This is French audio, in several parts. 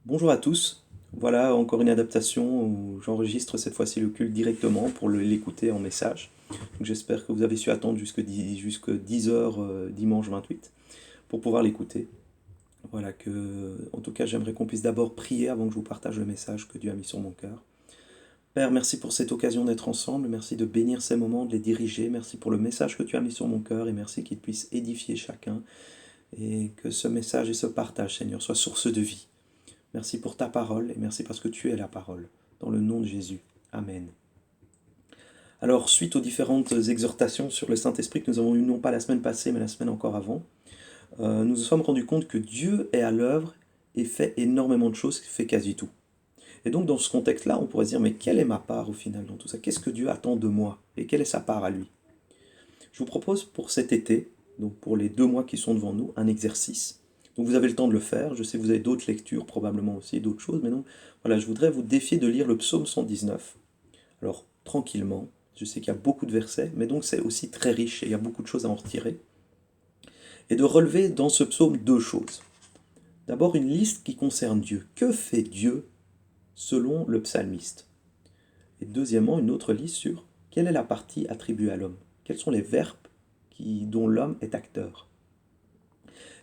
Bonjour à tous. Voilà encore une adaptation où j'enregistre cette fois-ci le culte directement pour l'écouter en message. Donc j'espère que vous avez su attendre jusque 10 heures dimanche 28 pour pouvoir l'écouter. Voilà en tout cas, j'aimerais qu'on puisse d'abord prier avant que je vous partage le message que Dieu a mis sur mon cœur. Père, merci pour cette occasion d'être ensemble. Merci de bénir ces moments, de les diriger. Merci pour le message que tu as mis sur mon cœur et merci qu'il puisse édifier chacun et que ce message et ce partage, Seigneur, soient source de vie. Merci pour ta parole et merci parce que tu es la parole. Dans le nom de Jésus. Amen. Alors, suite aux différentes exhortations sur le Saint-Esprit que nous avons eues non pas la semaine passée, mais la semaine encore avant, nous nous sommes rendus compte que Dieu est à l'œuvre et fait énormément de choses, fait quasi tout. Et donc, dans ce contexte-là, on pourrait se dire, mais quelle est ma part au final dans tout ça? Qu'est-ce que Dieu attend de moi? Et quelle est sa part à lui? Je vous propose pour cet été, donc pour les 2 mois qui sont devant nous, un exercice. Donc vous avez le temps de le faire, je sais que vous avez d'autres lectures probablement aussi, d'autres choses, mais non, voilà, je voudrais vous défier de lire le psaume 119. Alors, tranquillement, je sais qu'il y a beaucoup de versets, mais donc c'est aussi très riche et il y a beaucoup de choses à en retirer. Et de relever dans ce psaume deux choses. D'abord, une liste qui concerne Dieu. Que fait Dieu selon le psalmiste? Et deuxièmement, une autre liste sur quelle est la partie attribuée à l'homme. Quels sont les verbes dont l'homme est acteur.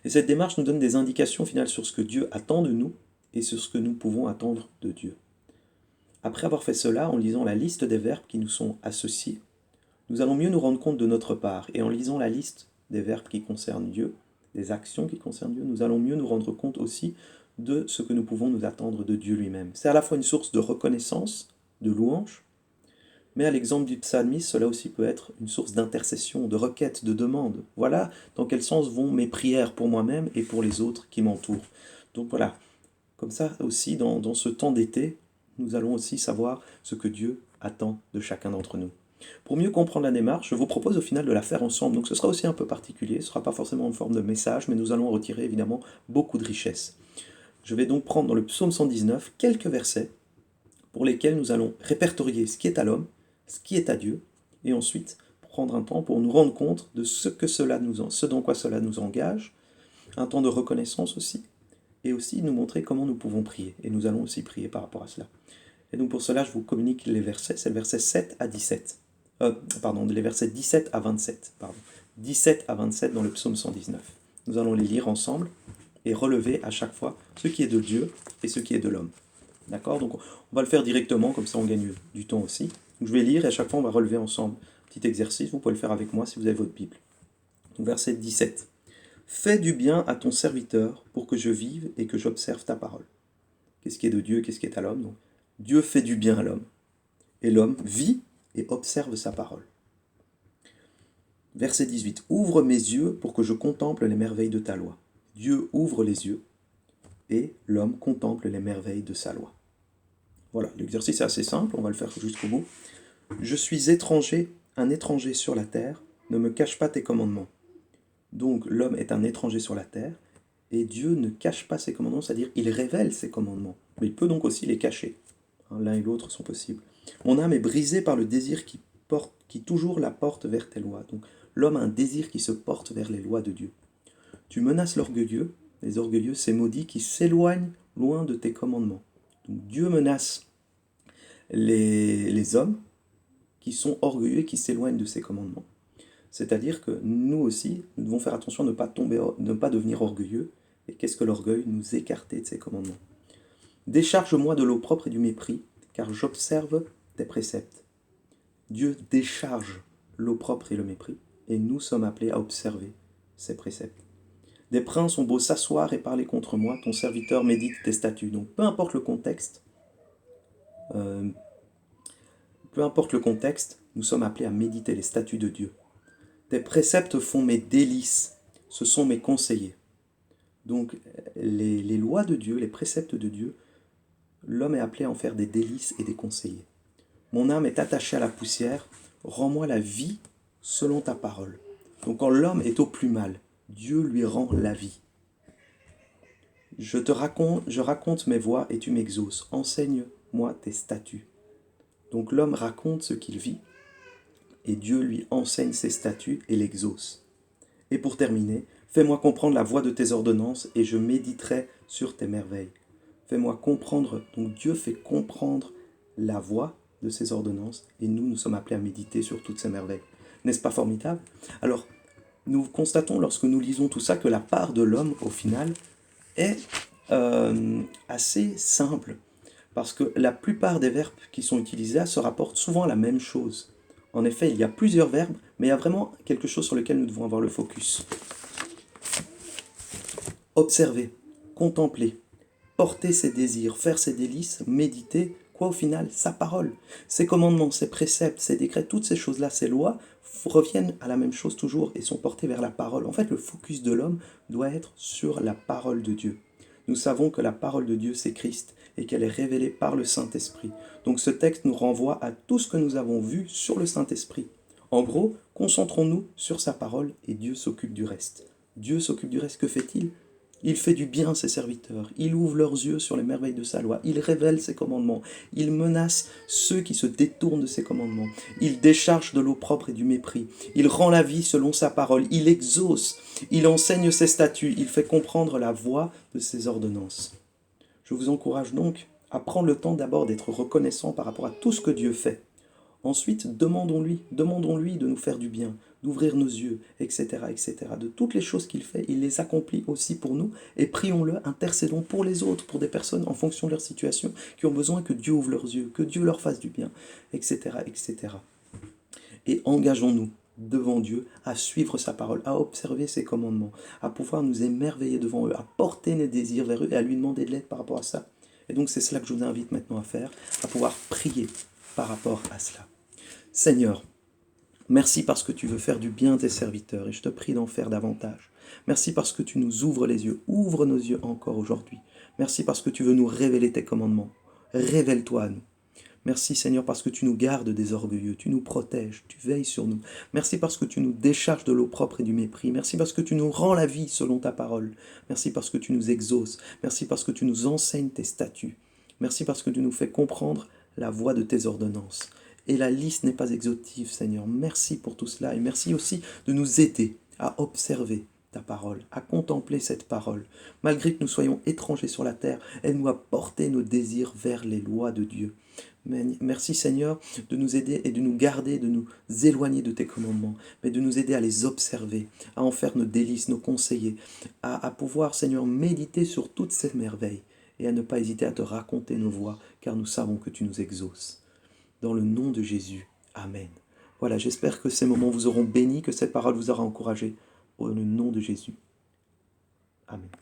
Et cette démarche nous donne des indications finales sur ce que Dieu attend de nous et sur ce que nous pouvons attendre de Dieu. Après avoir fait cela, en lisant la liste des verbes qui nous sont associés, nous allons mieux nous rendre compte de notre part. Et en lisant la liste des verbes qui concernent Dieu, des actions qui concernent Dieu, nous allons mieux nous rendre compte aussi de ce que nous pouvons nous attendre de Dieu lui-même. C'est à la fois une source de reconnaissance, de louange, mais à l'exemple du psalmiste, cela aussi peut être une source d'intercession, de requête, de demande. Voilà dans quel sens vont mes prières pour moi-même et pour les autres qui m'entourent. Donc voilà, comme ça aussi, dans ce temps d'été, nous allons aussi savoir ce que Dieu attend de chacun d'entre nous. Pour mieux comprendre la démarche, je vous propose au final de la faire ensemble. Donc ce sera aussi un peu particulier, ce ne sera pas forcément en forme de message, mais nous allons en retirer évidemment beaucoup de richesses. Je vais donc prendre dans le psaume 119 quelques versets pour lesquels nous allons répertorier ce qui est à l'homme, ce qui est à Dieu, et ensuite prendre un temps pour nous rendre compte de ce dans quoi cela nous engage, un temps de reconnaissance aussi, et aussi nous montrer comment nous pouvons prier. Et nous allons aussi prier par rapport à cela. Et donc pour cela, je vous communique les versets, c'est le verset 7 à 17. Les versets 17 à 27. 17 à 27 dans le psaume 119. Nous allons les lire ensemble et relever à chaque fois ce qui est de Dieu et ce qui est de l'homme. D'accord? Donc on va le faire directement, comme ça on gagne du temps aussi. Donc, je vais lire et à chaque fois on va relever ensemble. Petit exercice, vous pouvez le faire avec moi si vous avez votre Bible. Donc verset 17. Fais du bien à ton serviteur pour que je vive et que j'observe ta parole. Qu'est-ce qui est de Dieu, qu'est-ce qui est à l'homme? Donc, Dieu fait du bien à l'homme. Et l'homme vit et observe sa parole. Verset 18. Ouvre mes yeux pour que je contemple les merveilles de ta loi. Dieu ouvre les yeux et l'homme contemple les merveilles de sa loi. Voilà, l'exercice est assez simple, on va le faire jusqu'au bout. Je suis un étranger sur la terre, ne me cache pas tes commandements. Donc l'homme est un étranger sur la terre, et Dieu ne cache pas ses commandements, c'est-à-dire il révèle ses commandements, mais il peut donc aussi les cacher. L'un et l'autre sont possibles. Mon âme est brisée par le désir qui toujours la porte vers tes lois. Donc l'homme a un désir qui se porte vers les lois de Dieu. Tu menaces l'orgueilleux, les orgueilleux, ces maudits qui s'éloignent loin de tes commandements. Donc Dieu menace les hommes qui sont orgueilleux et qui s'éloignent de ses commandements. C'est-à-dire que nous aussi, nous devons faire attention à ne pas devenir orgueilleux. Et qu'est-ce que l'orgueil? Nous écarter de ses commandements. Décharge-moi de l'opprobre et du mépris, car j'observe tes préceptes. Dieu décharge l'opprobre et le mépris, et nous sommes appelés à observer ses préceptes. Des princes ont beau s'asseoir et parler contre moi, ton serviteur médite tes statuts. Donc euh, peu importe le contexte, nous sommes appelés à méditer les statuts de Dieu. Tes préceptes font mes délices, ce sont mes conseillers. Donc les lois de Dieu, les préceptes de Dieu, l'homme est appelé à en faire des délices et des conseillers. Mon âme est attachée à la poussière, rends-moi la vie selon ta parole. Donc quand l'homme est au plus mal, Dieu lui rend la vie. Je raconte mes voies et tu m'exauces. Enseigne-moi tes statuts. Donc l'homme raconte ce qu'il vit et Dieu lui enseigne ses statuts et l'exauce. Et pour terminer, fais-moi comprendre la voie de tes ordonnances et je méditerai sur tes merveilles. Fais-moi comprendre. Donc Dieu fait comprendre la voie de ses ordonnances et nous sommes appelés à méditer sur toutes ces merveilles. N'est-ce pas formidable? Alors, nous constatons lorsque nous lisons tout ça que la part de l'homme, au final, est assez simple. Parce que la plupart des verbes qui sont utilisés là se rapportent souvent à la même chose. En effet, il y a plusieurs verbes, mais il y a vraiment quelque chose sur lequel nous devons avoir le focus. Observer, contempler, porter ses désirs, faire ses délices, méditer, quoi au final? Sa parole. Ses commandements, ses préceptes, ses décrets, toutes ces choses-là, ces lois, reviennent à la même chose toujours et sont portées vers la parole. En fait, le focus de l'homme doit être sur la parole de Dieu. Nous savons que la parole de Dieu, c'est Christ et qu'elle est révélée par le Saint-Esprit. Donc ce texte nous renvoie à tout ce que nous avons vu sur le Saint-Esprit. En gros, concentrons-nous sur sa parole et Dieu s'occupe du reste. Dieu s'occupe du reste, que fait-il? Il fait du bien à ses serviteurs, il ouvre leurs yeux sur les merveilles de sa loi, il révèle ses commandements, il menace ceux qui se détournent de ses commandements, il décharge de l'opprobre et du mépris, il rend la vie selon sa parole, il exauce, il enseigne ses statuts, il fait comprendre la voie de ses ordonnances. Je vous encourage donc à prendre le temps d'abord d'être reconnaissant par rapport à tout ce que Dieu fait. Ensuite, demandons-lui de nous faire du bien, d'ouvrir nos yeux, etc., etc. De toutes les choses qu'il fait, il les accomplit aussi pour nous, et prions-le, intercédons pour les autres, pour des personnes en fonction de leur situation, qui ont besoin que Dieu ouvre leurs yeux, que Dieu leur fasse du bien, etc., etc. Et engageons-nous devant Dieu à suivre sa parole, à observer ses commandements, à pouvoir nous émerveiller devant eux, à porter nos désirs vers eux et à lui demander de l'aide par rapport à ça. Et donc c'est cela que je vous invite maintenant à faire, à pouvoir prier par rapport à cela. Seigneur, merci parce que tu veux faire du bien à tes serviteurs et je te prie d'en faire davantage. Merci parce que tu nous ouvres les yeux, ouvre nos yeux encore aujourd'hui. Merci parce que tu veux nous révéler tes commandements. Révèle-toi à nous. Merci Seigneur parce que tu nous gardes des orgueilleux, tu nous protèges, tu veilles sur nous. Merci parce que tu nous décharges de l'opprobre et du mépris. Merci parce que tu nous rends la vie selon ta parole. Merci parce que tu nous exauces. Merci parce que tu nous enseignes tes statuts. Merci parce que tu nous fais comprendre la voie de tes ordonnances. Et la liste n'est pas exhaustive, Seigneur. Merci pour tout cela et merci aussi de nous aider à observer ta parole, à contempler cette parole. Malgré que nous soyons étrangers sur la terre, aide-nous à porter nos désirs vers les lois de Dieu. Merci Seigneur de nous aider et de nous garder, de nous éloigner de tes commandements, mais de nous aider à les observer, à en faire nos délices, nos conseillers, à pouvoir Seigneur méditer sur toutes ces merveilles et à ne pas hésiter à te raconter nos voies, car nous savons que tu nous exauces. Dans le nom de Jésus, Amen. Voilà, j'espère que ces moments vous auront bénis, que cette parole vous aura encouragé. Au nom de Jésus, Amen.